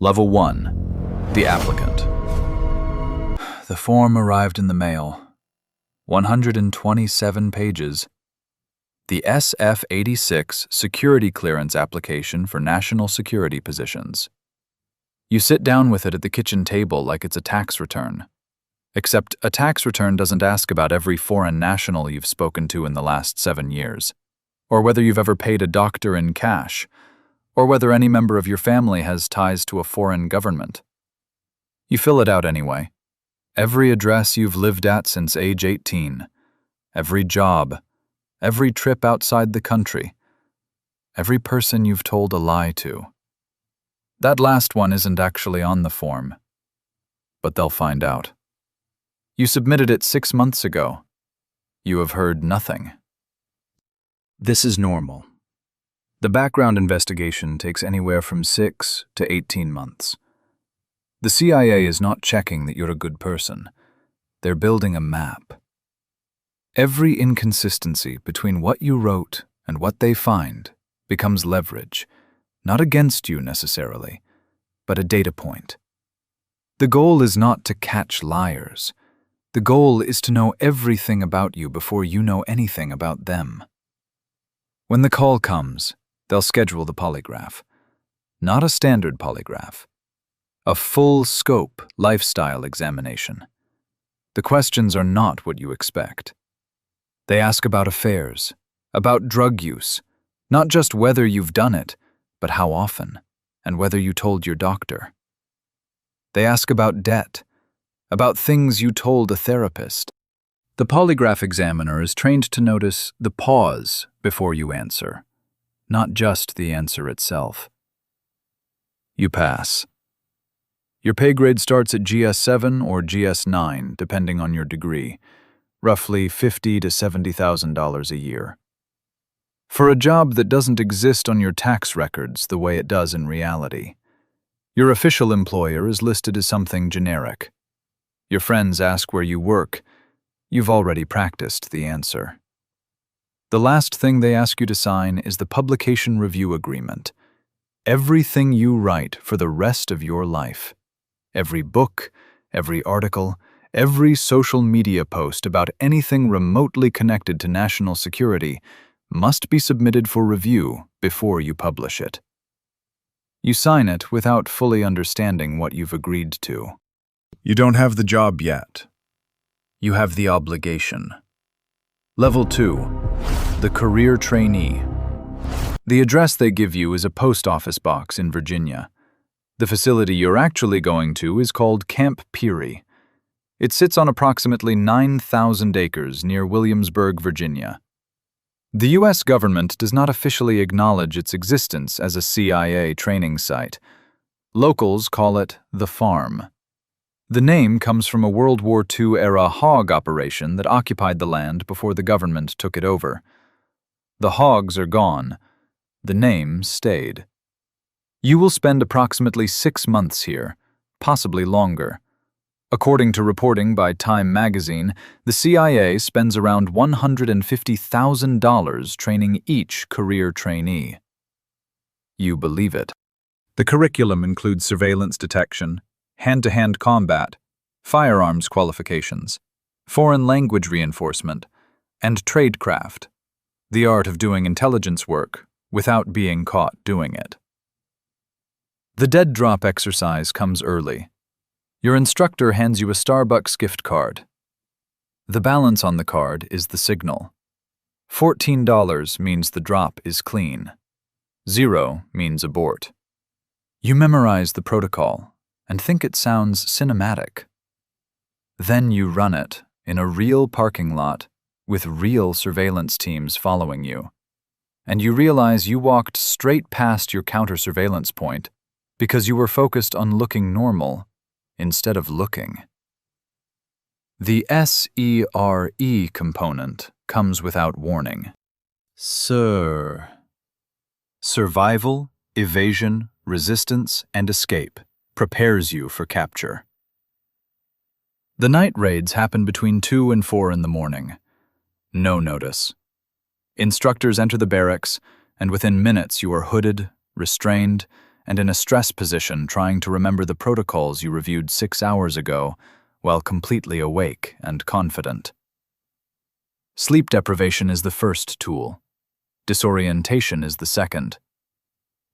Level 1. The applicant. The form arrived in the mail. 127 pages. The SF-86 Security Clearance Application for National Security Positions. You sit down with it at the kitchen table like it's a tax return. Except a tax return doesn't ask about every foreign national you've spoken to in the last 7 years, or whether you've ever paid a doctor in cash, or whether any member of your family has ties to a foreign government. You fill it out anyway. Every address you've lived at since age 18, every job, every trip outside the country, every person you've told a lie to. That last one isn't actually on the form, but they'll find out. You submitted it 6 months ago. You have heard nothing. This is normal. The background investigation takes anywhere from 6 to 18 months. The CIA is not checking that you're a good person. They're building a map. Every inconsistency between what you wrote and what they find becomes leverage, not against you necessarily, but a data point. The goal is not to catch liars. The goal is to know everything about you before you know anything about them. When the call comes, they'll schedule the polygraph. Not a standard polygraph. A full-scope lifestyle examination. The questions are not what you expect. They ask about affairs, about drug use, not just whether you've done it, but how often, and whether you told your doctor. They ask about debt, about things you told a therapist. The polygraph examiner is trained to notice the pause before you answer, not just the answer itself. You pass. Your pay grade starts at GS7 or GS9, depending on your degree, roughly $50,000 to $70,000 a year. For a job that doesn't exist on your tax records the way it does in reality, your official employer is listed as something generic. Your friends ask where you work. You've already practiced the answer. The last thing they ask you to sign is the publication review agreement. Everything you write for the rest of your life. Every book, every article, every social media post about anything remotely connected to national security must be submitted for review before you publish it. You sign it without fully understanding what you've agreed to. You don't have the job yet. You have the obligation. Level 2. The Career Trainee. The address they give you is a post office box in Virginia. The facility you're actually going to is called Camp Peary. It sits on approximately 9,000 acres near Williamsburg, Virginia. The U.S. government does not officially acknowledge its existence as a CIA training site. Locals call it the farm. The name comes from a World War II-era hog operation that occupied the land before the government took it over. The hogs are gone. The name stayed. You will spend approximately 6 months here, possibly longer. According to reporting by Time magazine, the CIA spends around $150,000 training each career trainee. You believe it. The curriculum includes surveillance detection, hand-to-hand combat, firearms qualifications, foreign language reinforcement, and tradecraft, the art of doing intelligence work without being caught doing it. The dead drop exercise comes early. Your instructor hands you a Starbucks gift card. The balance on the card is the signal. $14 means the drop is clean. 0 means abort. You memorize the protocol and think it sounds cinematic. Then you run it in a real parking lot with real surveillance teams following you, and you realize you walked straight past your counter-surveillance point because you were focused on looking normal instead of looking. The SERE component comes without warning. SIR. Survival, evasion, resistance, and escape prepares you for capture. The night raids happen between 2 and 4 in the morning. No notice. Instructors enter the barracks, and within minutes you are hooded, restrained, and in a stress position trying to remember the protocols you reviewed 6 hours ago while completely awake and confident. Sleep deprivation is the first tool. Disorientation is the second.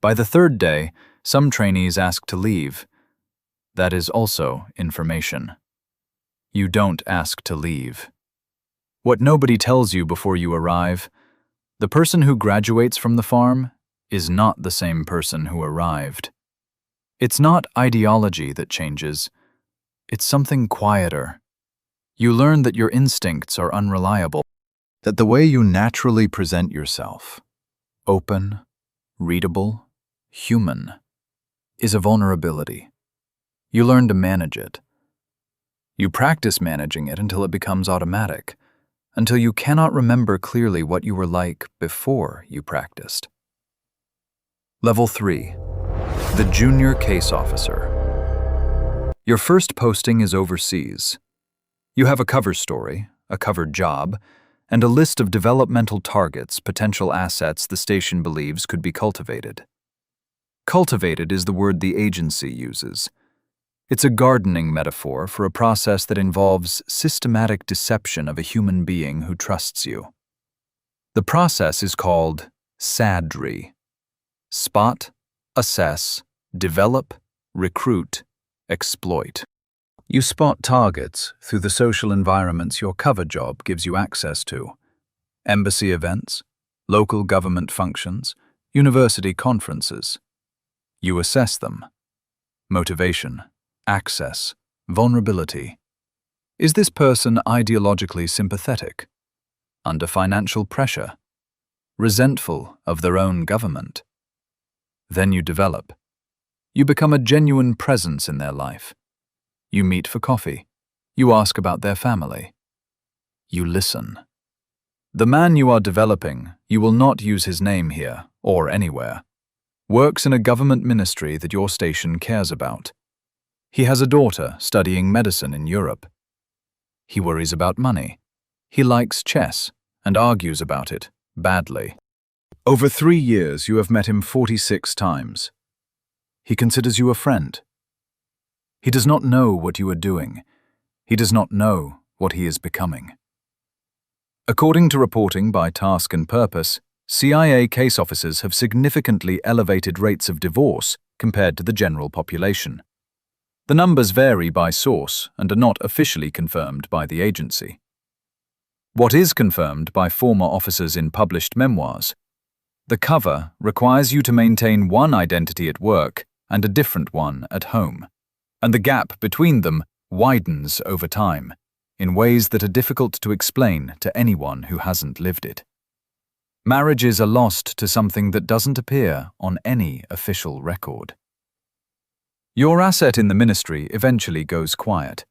By the third day, some trainees ask to leave. That is also information. You don't ask to leave. What nobody tells you before you arrive, the person who graduates from the farm is not the same person who arrived. It's not ideology that changes. It's something quieter. You learn that your instincts are unreliable, that the way you naturally present yourself, open, readable, human, is a vulnerability. You learn to manage it. You practice managing it until it becomes automatic, until you cannot remember clearly what you were like before you practiced. Level 3. The Junior Case Officer. Your first posting is overseas. You have a cover story, a covered job, and a list of developmental targets, potential assets the station believes could be cultivated. Cultivated is the word the agency uses. It's a gardening metaphor for a process that involves systematic deception of a human being who trusts you. The process is called SADRI. Spot, assess, develop, recruit, exploit. You spot targets through the social environments your cover job gives you access to. Embassy events, local government functions, university conferences. You assess them. Motivation, access, vulnerability. Is this person ideologically sympathetic? Under financial pressure? Resentful of their own government? Then you develop. You become a genuine presence in their life. You meet for coffee. You ask about their family. You listen. The man you are developing, you will not use his name here or anywhere, works in a government ministry that your station cares about. He has a daughter studying medicine in Europe. He worries about money. He likes chess and argues about it badly. Over 3 years, you have met him 46 times. He considers you a friend. He does not know what you are doing. He does not know what he is becoming. According to reporting by Task and Purpose, CIA case officers have significantly elevated rates of divorce compared to the general population. The numbers vary by source and are not officially confirmed by the agency. What is confirmed by former officers in published memoirs: the cover requires you to maintain one identity at work and a different one at home, and the gap between them widens over time in ways that are difficult to explain to anyone who hasn't lived it. Marriages are lost to something that doesn't appear on any official record. Your asset in the ministry eventually goes quiet,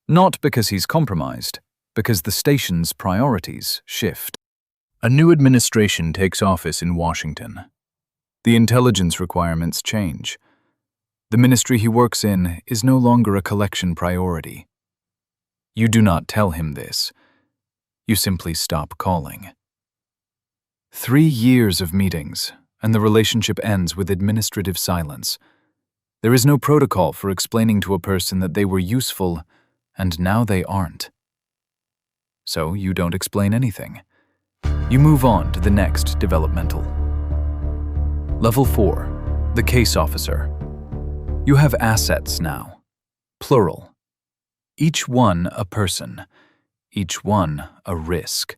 not because he's compromised, because the station's priorities shift. A new administration takes office in Washington. The intelligence requirements change. The ministry he works in is no longer a collection priority. You do not tell him this. You simply stop calling. 3 years of meetings, and the relationship ends with administrative silence. There is no protocol for explaining to a person that they were useful, and now they aren't. So you don't explain anything. You move on to the next developmental. Level 4. The Case Officer. You have assets now. Plural. Each one a person. Each one a risk.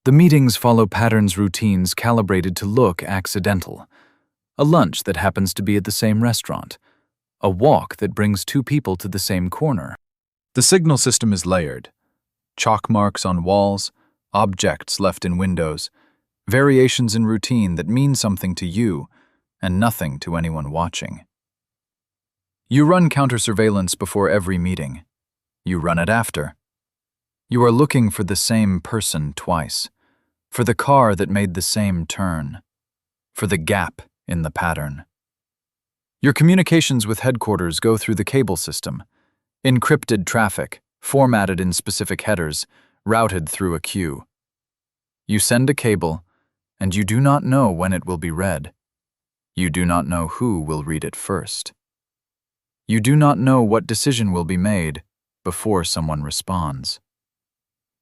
The meetings follow patterns routines calibrated to look accidental. A lunch that happens to be at the same restaurant. A walk that brings 2 people to the same corner. The signal system is layered. Chalk marks on walls, objects left in windows, variations in routine that mean something to you and nothing to anyone watching. You run counter-surveillance before every meeting. You run it after. You are looking for the same person twice, for the car that made the same turn, for the gap in the pattern. Your communications with headquarters go through the cable system, encrypted traffic, formatted in specific headers, routed through a queue. You send a cable, and you do not know when it will be read. You do not know who will read it first. You do not know what decision will be made before someone responds.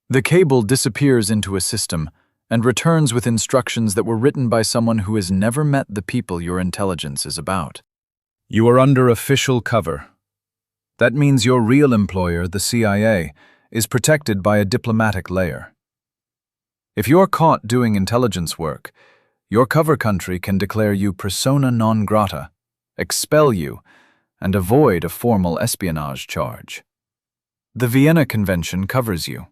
The cable disappears into a system and returns with instructions that were written by someone who has never met the people your intelligence is about. You are under official cover. That means your real employer, the CIA, is protected by a diplomatic layer. If you're caught doing intelligence work, your cover country can declare you persona non grata, expel you, and avoid a formal espionage charge. The Vienna Convention covers you.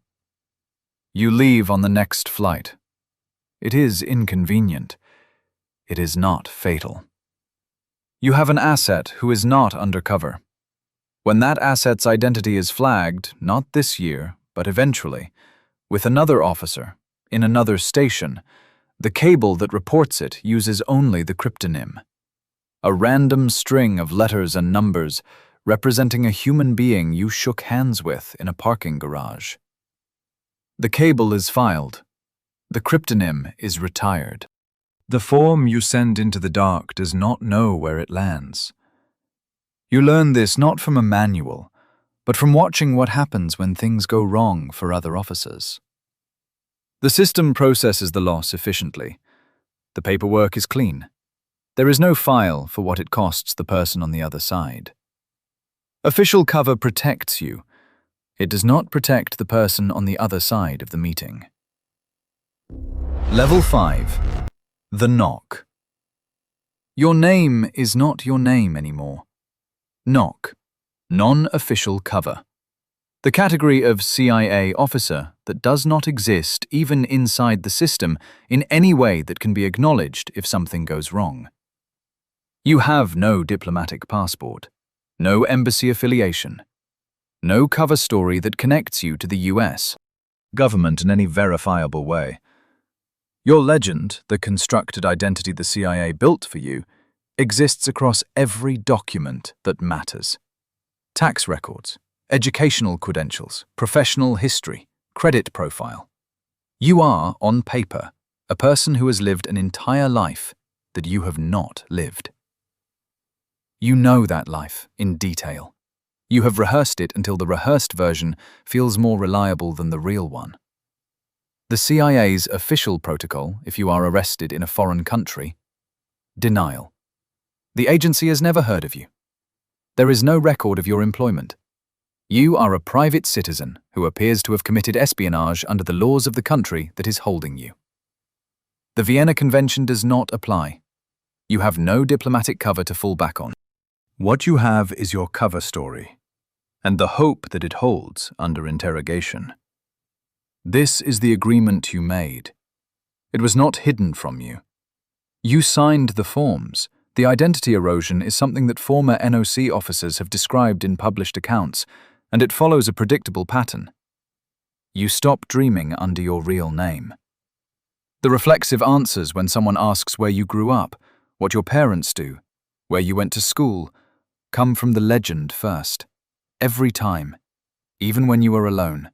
You leave on the next flight. It is inconvenient. It is not fatal. You have an asset who is not undercover. When that asset's identity is flagged, not this year, but eventually, with another officer, in another station, the cable that reports it uses only the cryptonym, a random string of letters and numbers representing a human being you shook hands with in a parking garage. The cable is filed. The cryptonym is retired. The form you send into the dark does not know where it lands. You learn this not from a manual, but from watching what happens when things go wrong for other officers. The system processes the loss efficiently. The paperwork is clean. There is no file for what it costs the person on the other side. Official cover protects you. It does not protect the person on the other side of the meeting. Level 5. The knock. Your name is not your name anymore. Knock. Non-official cover. The category of CIA officer that does not exist even inside the system in any way that can be acknowledged if something goes wrong. You have no diplomatic passport, no embassy affiliation, no cover story that connects you to the US government in any verifiable way. Your legend, the constructed identity the CIA built for you, exists across every document that matters. Tax records, educational credentials, professional history, credit profile. You are, on paper, a person who has lived an entire life that you have not lived. You know that life in detail. You have rehearsed it until the rehearsed version feels more reliable than the real one. The CIA's official protocol, if you are arrested in a foreign country: denial. The agency has never heard of you. There is no record of your employment. You are a private citizen who appears to have committed espionage under the laws of the country that is holding you. The Vienna Convention does not apply. You have no diplomatic cover to fall back on. What you have is your cover story, and the hope that it holds under interrogation. This is the agreement you made. It was not hidden from you. You signed the forms. The identity erosion is something that former NOC officers have described in published accounts, and it follows a predictable pattern. You stop dreaming under your real name. The reflexive answers when someone asks where you grew up, what your parents do, where you went to school, come from the legend first. Every time. Even when you are alone.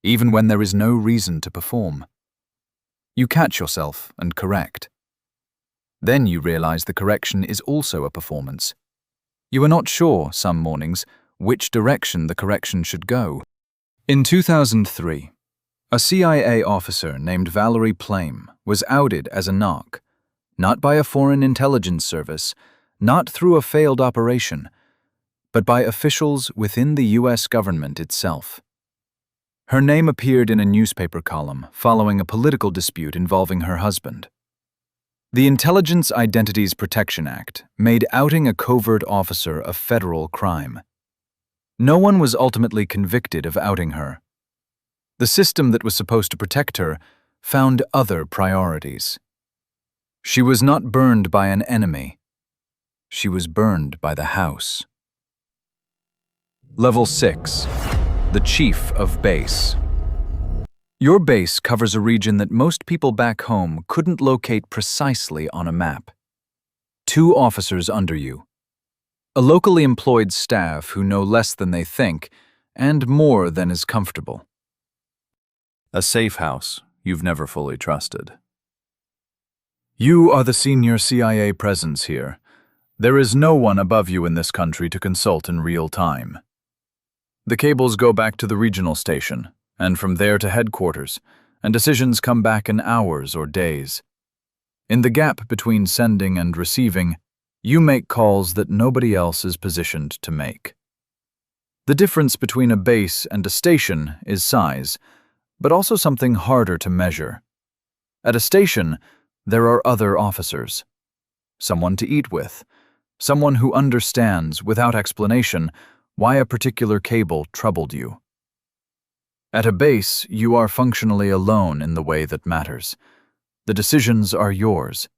Even when there is no reason to perform. You catch yourself and correct. Then you realize the correction is also a performance. You are not sure, some mornings, which direction the correction should go. In 2003, a CIA officer named Valerie Plame was outed as a knock, not by a foreign intelligence service, not through a failed operation, but by officials within the US government itself. Her name appeared in a newspaper column following a political dispute involving her husband. The Intelligence Identities Protection Act made outing a covert officer a federal crime. No one was ultimately convicted of outing her. The system that was supposed to protect her found other priorities. She was not burned by an enemy. She was burned by the house. Level 6. The Chief of Base. Your base covers a region that most people back home couldn't locate precisely on a map. 2 officers under you. A locally employed staff who know less than they think and more than is comfortable. A safe house you've never fully trusted. You are the senior CIA presence here. There is no one above you in this country to consult in real time. The cables go back to the regional station, and from there to headquarters, and decisions come back in hours or days. In the gap between sending and receiving, you make calls that nobody else is positioned to make. The difference between a base and a station is size, but also something harder to measure. At a station, there are other officers. Someone to eat with. Someone who understands, without explanation, why a particular cable troubled you. At a base, you are functionally alone in the way that matters. The decisions are yours,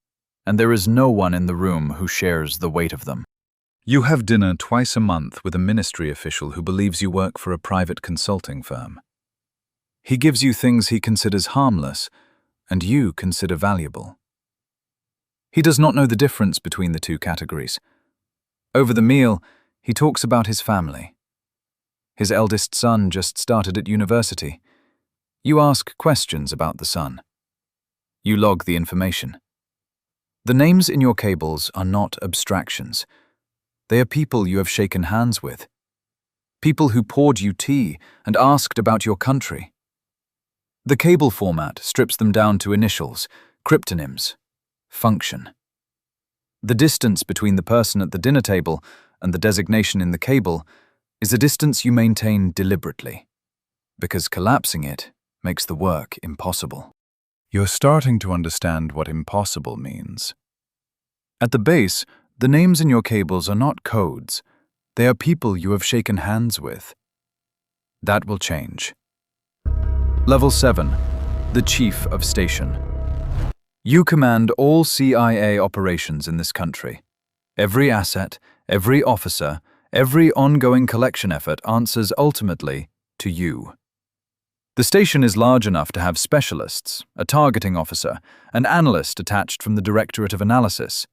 and there is no one in the room who shares the weight of them. You have dinner twice a month with a ministry official who believes you work for a private consulting firm. He gives you things he considers harmless, and you consider valuable. He does not know the difference between the two categories. Over the meal, he talks about his family. His eldest son just started at university. You ask questions about the son. You log the information. The names in your cables are not abstractions. They are people you have shaken hands with. People who poured you tea and asked about your country. The cable format strips them down to initials, cryptonyms, function. The distance between the person at the dinner table and the designation in the cable is a distance you maintain deliberately, because collapsing it makes the work impossible. You're starting to understand what impossible means. At the base, the names in your cables are not codes. They are people you have shaken hands with. That will change. Level 7. The Chief of Station. You command all CIA operations in this country. Every asset, every officer, every ongoing collection effort answers ultimately to you. The station is large enough to have specialists, a targeting officer, an analyst attached from the Directorate of Analysis,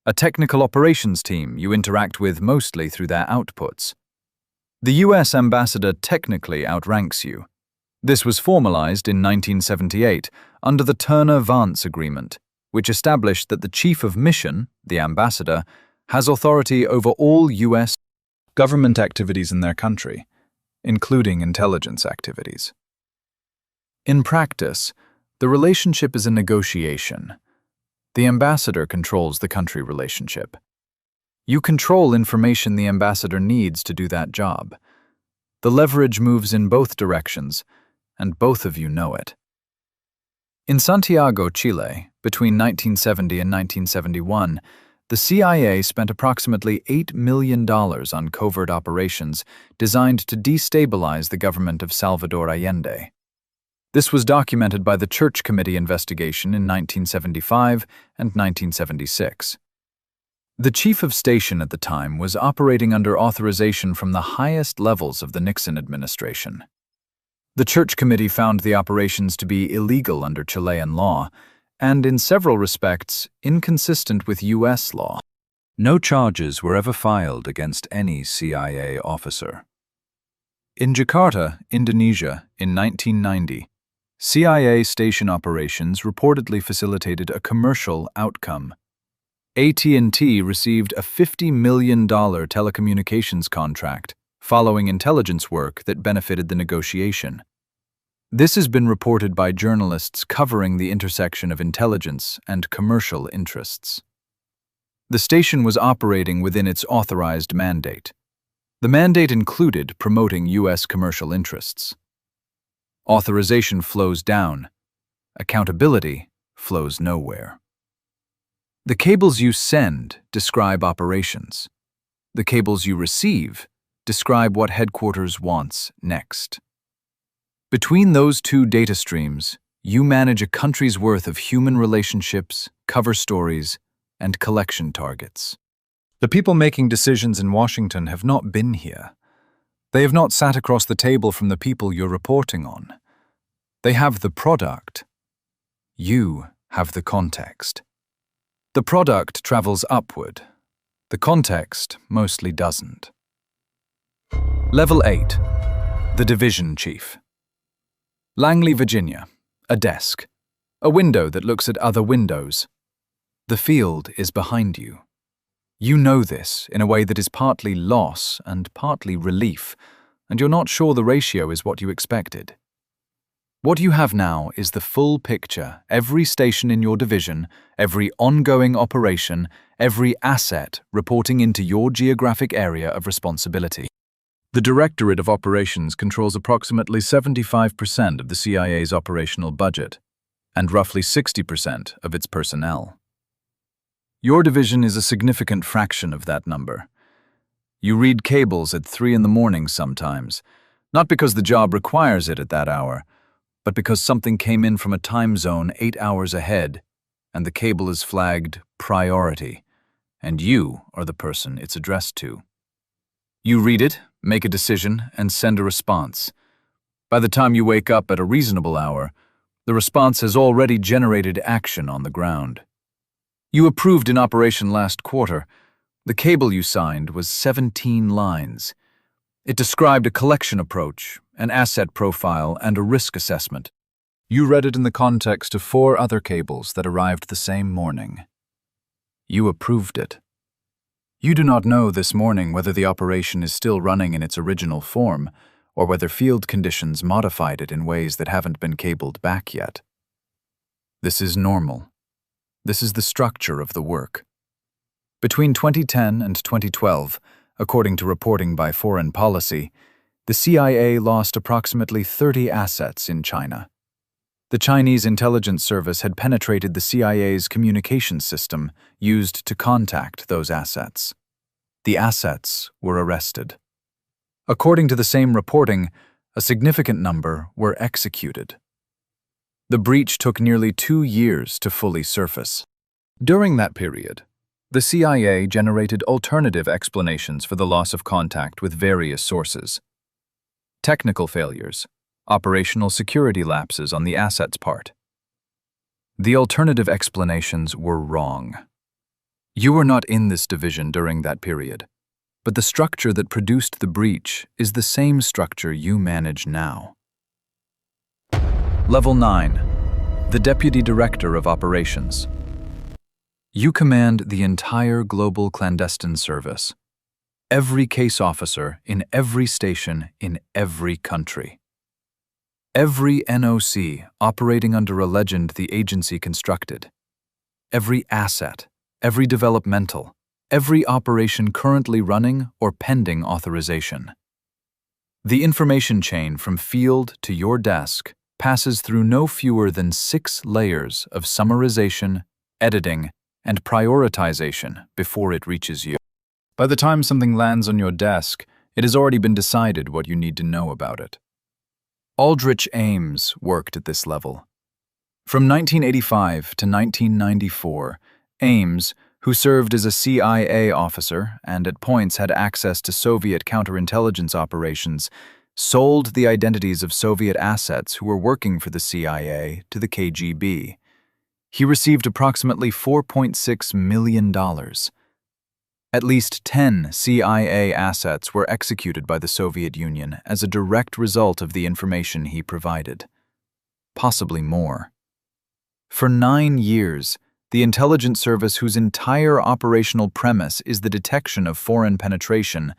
a technical operations team you interact with mostly through their outputs. The US ambassador technically outranks you. This was formalized in 1978 under the Turner-Vance Agreement, which established that the chief of mission, the ambassador, has authority over all US government activities in their country, including intelligence activities. In practice, the relationship is a negotiation. The ambassador controls the country relationship. You control information the ambassador needs to do that job. The leverage moves in both directions, and both of you know it. In Santiago, Chile, between 1970 and 1971, the CIA spent approximately $8 million on covert operations designed to destabilize the government of Salvador Allende. This was documented by the Church Committee investigation in 1975 and 1976. The chief of station at the time was operating under authorization from the highest levels of the Nixon administration. The Church Committee found the operations to be illegal under Chilean law and, in several respects, inconsistent with U.S. law. No charges were ever filed against any CIA officer. In Jakarta, Indonesia, in 1990, CIA station operations reportedly facilitated a commercial outcome. AT&T received a $50 million telecommunications contract following intelligence work that benefited the negotiation. This has been reported by journalists covering the intersection of intelligence and commercial interests. The station was operating within its authorized mandate. The mandate included promoting U.S. commercial interests. Authorization flows down. Accountability flows nowhere. The cables you send describe operations. The cables you receive describe what headquarters wants next. Between those two data streams, you manage a country's worth of human relationships, cover stories, and collection targets. The people making decisions in Washington have not been here. They have not sat across the table from the people you're reporting on. They have the product. You have the context. The product travels upward. The context mostly doesn't. Level 8. The Division Chief. Langley, Virginia. A desk. A window that looks at other windows. The field is behind you. You know this in a way that is partly loss and partly relief, and you're not sure the ratio is what you expected. What you have now is the full picture, every station in your division, every ongoing operation, every asset reporting into your geographic area of responsibility. The Directorate of Operations controls approximately 75% of the CIA's operational budget, and roughly 60% of its personnel. Your division is a significant fraction of that number. You read cables at 3 a.m. sometimes, not because the job requires it at that hour, but because something came in from a time zone 8 hours ahead, and the cable is flagged priority, and you are the person it's addressed to. You read it, make a decision, and send a response. By the time you wake up at a reasonable hour, the response has already generated action on the ground. You approved an operation last quarter. The cable you signed was 17 lines. It described a collection approach, an asset profile, and a risk assessment. You read it in the context of 4 other cables that arrived the same morning. You approved it. You do not know this morning whether the operation is still running in its original form, or whether field conditions modified it in ways that haven't been cabled back yet. This is normal. This is the structure of the work. Between 2010 and 2012, according to reporting by Foreign Policy, the CIA lost approximately 30 assets in China. The Chinese intelligence service had penetrated the CIA's communication system used to contact those assets. The assets were arrested. According to the same reporting, a significant number were executed. The breach took nearly 2 years to fully surface. During that period, the CIA generated alternative explanations for the loss of contact with various sources. Technical failures, operational security lapses on the asset's part. The alternative explanations were wrong. You were not in this division during that period, but the structure that produced the breach is the same structure you manage now. Level 9. The Deputy Director of Operations. You command the entire global clandestine service. Every case officer in every station in every country. Every NOC operating under a legend the agency constructed. Every asset, every developmental, every operation currently running or pending authorization. The information chain from field to your desk passes through no fewer than 6 layers of summarization, editing, and prioritization before it reaches you. By the time something lands on your desk, it has already been decided what you need to know about it. Aldrich Ames worked at this level. From 1985 to 1994, Ames, who served as a CIA officer and at points had access to Soviet counterintelligence operations, sold the identities of Soviet assets who were working for the CIA to the KGB. He received approximately $4.6 million. At least 10 CIA assets were executed by the Soviet Union as a direct result of the information he provided. Possibly more. For 9 years, the intelligence service whose entire operational premise is the detection of foreign penetration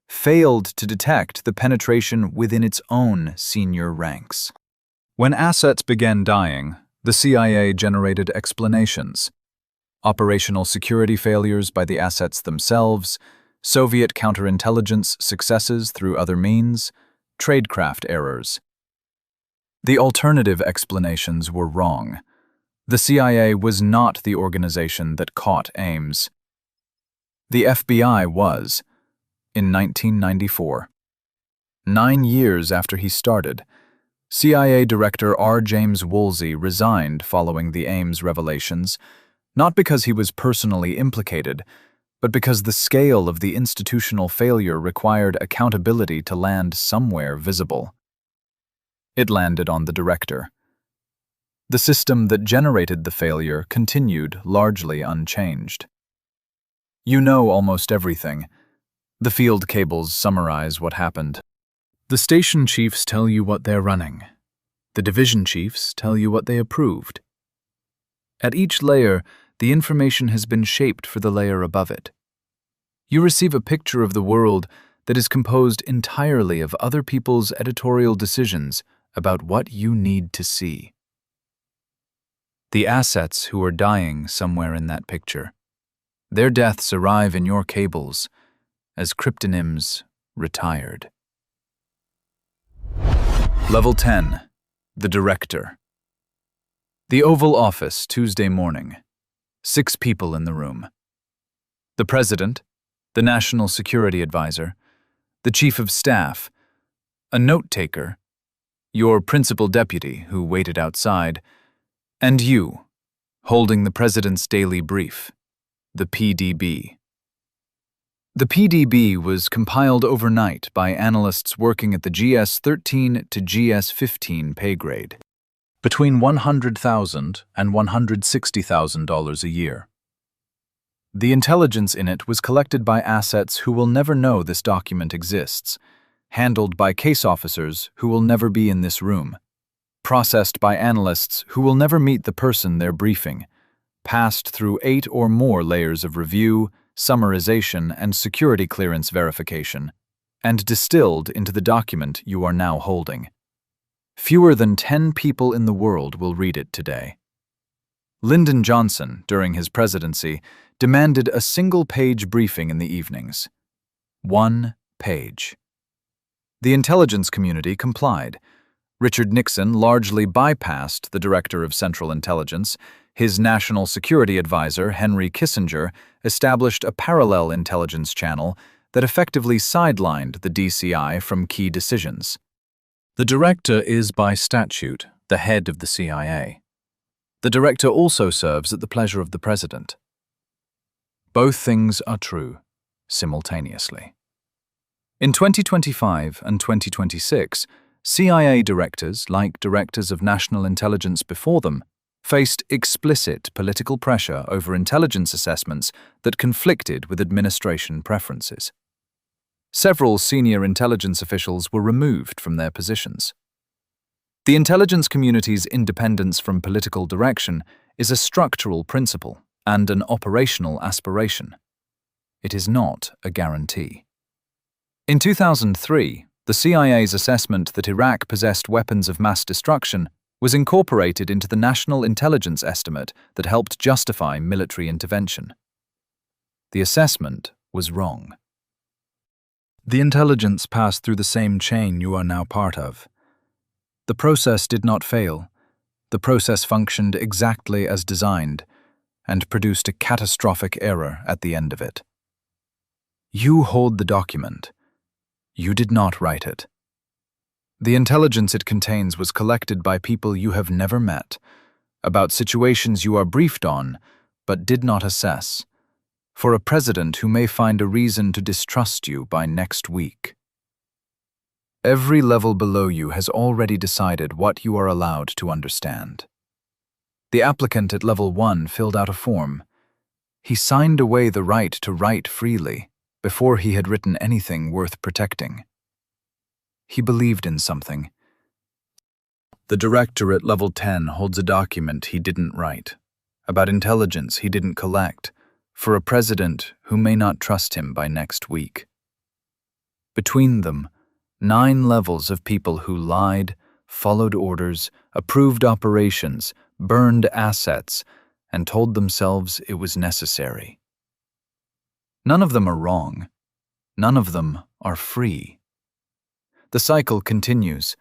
failed to detect the penetration within its own senior ranks. When assets began dying, the CIA generated explanations. Operational security failures by the assets themselves, Soviet counterintelligence successes through other means, tradecraft errors. The alternative explanations were wrong. The CIA was not the organization that caught Ames. The FBI was, in 1994. 9 years after he started, CIA Director R. James Woolsey resigned following the Ames revelations, not because he was personally implicated, but because the scale of the institutional failure required accountability to land somewhere visible. It landed on the director. The system that generated the failure continued largely unchanged. You know almost everything. The field cables summarize what happened. The station chiefs tell you what they're running. The division chiefs tell you what they approved. At each layer, the information has been shaped for the layer above it. You receive a picture of the world that is composed entirely of other people's editorial decisions about what you need to see. The assets who are dying somewhere in that picture. Their deaths arrive in your cables as cryptonyms retired. Level 10. The Director. The Oval Office, Tuesday morning. 6 people in the room. The President, the National Security Advisor, the Chief of Staff, a note-taker, your principal deputy who waited outside, and you, holding the President's daily brief, the PDB. The PDB was compiled overnight by analysts working at the GS-13 to GS-15 pay grade, between $100,000 and $160,000 a year. The intelligence in it was collected by assets who will never know this document exists, handled by case officers who will never be in this room, processed by analysts who will never meet the person they're briefing, passed through 8 or more layers of review, summarization, and security clearance verification, and distilled into the document you are now holding. Fewer than 10 people in the world will read it today. Lyndon Johnson, during his presidency, demanded a single-page briefing in the evenings. 1 page. The intelligence community complied. Richard Nixon largely bypassed the Director of Central Intelligence. His National Security Advisor, Henry Kissinger, established a parallel intelligence channel that effectively sidelined the DCI from key decisions. The Director is, by statute, the head of the CIA. The Director also serves at the pleasure of the President. Both things are true, simultaneously. In 2025 and 2026, CIA directors, like directors of national intelligence before them, faced explicit political pressure over intelligence assessments that conflicted with administration preferences. Several senior intelligence officials were removed from their positions. The intelligence community's independence from political direction is a structural principle and an operational aspiration. It is not a guarantee. In 2003, the CIA's assessment that Iraq possessed weapons of mass destruction was incorporated into the National Intelligence Estimate that helped justify military intervention. The assessment was wrong. The intelligence passed through the same chain you are now part of. The process did not fail. The process functioned exactly as designed and produced a catastrophic error at the end of it. You hold the document. You did not write it. The intelligence it contains was collected by people you have never met, about situations you are briefed on but did not assess, for a president who may find a reason to distrust you by next week. Every level below you has already decided what you are allowed to understand. The applicant at level 1 filled out a form. He signed away the right to write freely before he had written anything worth protecting. He believed in something. The director at level 10 holds a document he didn't write, about intelligence he didn't collect, for a president who may not trust him by next week. Between them, 9 levels of people who lied, followed orders, approved operations, burned assets, and told themselves it was necessary. None of them are wrong. None of them are free. The cycle continues.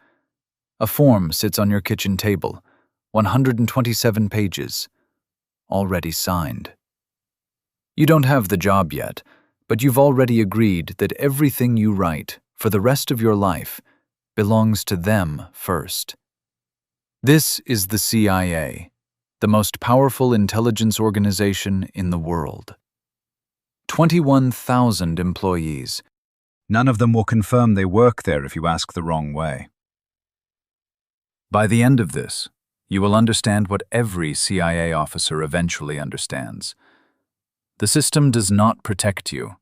A form sits on your kitchen table, 127 pages, already signed. You don't have the job yet, but you've already agreed that everything you write for the rest of your life belongs to them first. This is the CIA, the most powerful intelligence organization in the world. 21,000 employees. None of them will confirm they work there if you ask the wrong way. By the end of this, you will understand what every CIA officer eventually understands. The system does not protect you.